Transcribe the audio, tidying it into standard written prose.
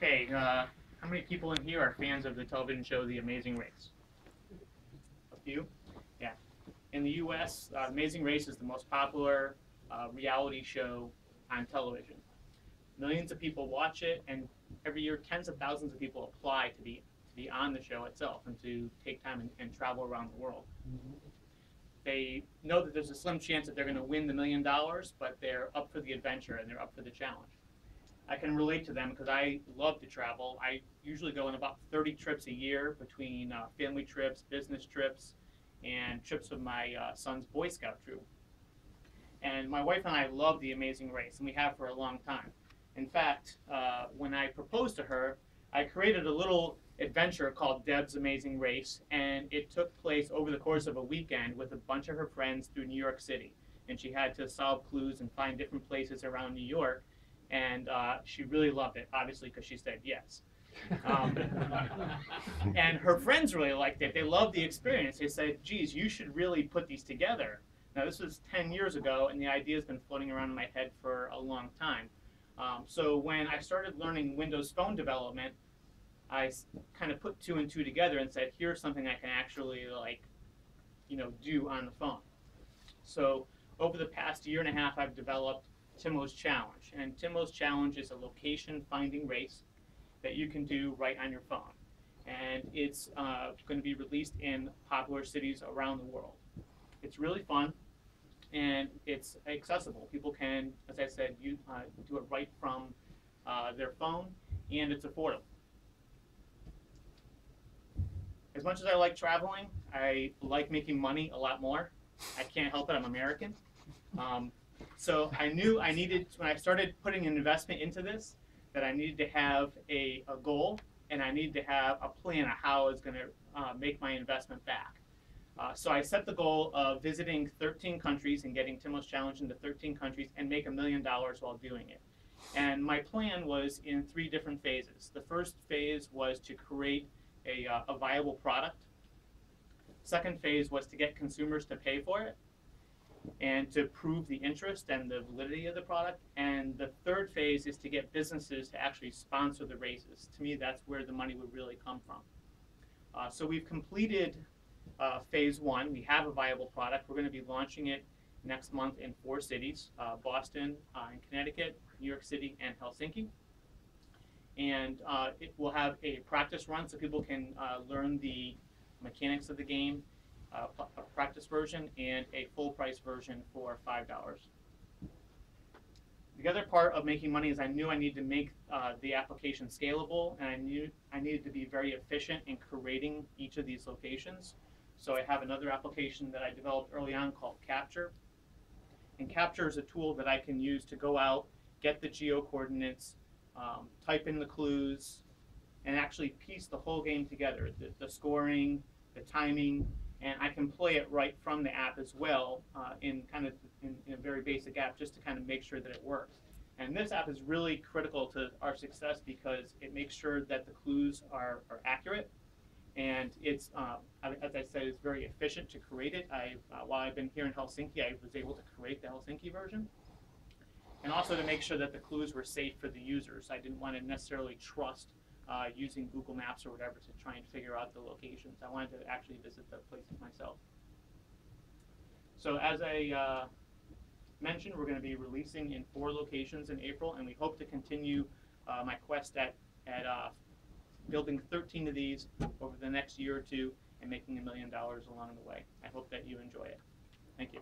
Okay, how many people in here are fans of the television show The Amazing Race? A few? Yeah. In the U.S., Amazing Race is the most popular reality show on television. Millions of people watch it, and every year tens of thousands of people apply to be on the show itself and to take time and travel around the world. They know that there's a slim chance that they're going to win the $1 million, but they're up for the adventure and they're up for the challenge. I can relate to them because I love to travel. I usually go on about 30 trips a year between family trips, business trips, and trips with my son's Boy Scout troop. And my wife and I love The Amazing Race, and we have for a long time. In fact, when I proposed to her, I created a little adventure called Deb's Amazing Race, and it took place over the course of a weekend with a bunch of her friends through New York City. And she had to solve clues and find different places around New York, and she really loved it, obviously, because she said yes. And her friends really liked it. They loved the experience. They said, geez, you should really put these together. Now, this was 10 years ago, and the idea has been floating around in my head for a long time. So when I started learning Windows Phone development, I kind of put 2 and 2 together and said, here's something I can actually do on the phone. So over the past year and a half, I've developed Timmo's Challenge. And Timmo's Challenge is a location finding race that you can do right on your phone. And it's going to be released in popular cities around the world. It's really fun, and it's accessible. People can, as I said, do it right from their phone, and it's affordable. As much as I like traveling, I like making money a lot more. I can't help it, I'm American. So I knew I needed, when I started putting an investment into this, that I needed to have a goal, and I needed to have a plan of how I was going to make my investment back. So I set the goal of visiting 13 countries and getting Timmo's Challenge into 13 countries and make $1 million while doing it. And my plan was in 3 different phases. The first phase was to create a viable product. Second phase was to get consumers to pay for it and to prove the interest and the validity of the product. And the third phase is to get businesses to actually sponsor the races. To me, that's where the money would really come from. So we've completed phase 1. We have a viable product. We're going to be launching it next month in 4 cities, Boston, and Connecticut, New York City, and Helsinki. And it will have a practice run so people can learn the mechanics of the game, a practice version, and a full price version for $5. The other part of making money is I knew I needed to make the application scalable, and I knew I needed to be very efficient in creating each of these locations. So I have another application that I developed early on called Capture. And Capture is a tool that I can use to go out, get the geo coordinates, type in the clues, and actually piece the whole game together, the scoring, the timing, and I can play it right from the app as well in a very basic app just to kind of make sure that it works. And this app is really critical to our success because it makes sure that the clues are accurate, and it's, as I said, it's very efficient to create it. While I've been here in Helsinki, I was able to create the Helsinki version. And also to make sure that the clues were safe for the users. I didn't want to necessarily trust using Google Maps or whatever to try and figure out the locations. I wanted to actually visit the places myself. So as I mentioned, we're going to be releasing in 4 locations in April, and we hope to continue my quest at building 13 of these over the next year or 2 and making $1 million along the way. I hope that you enjoy it. Thank you.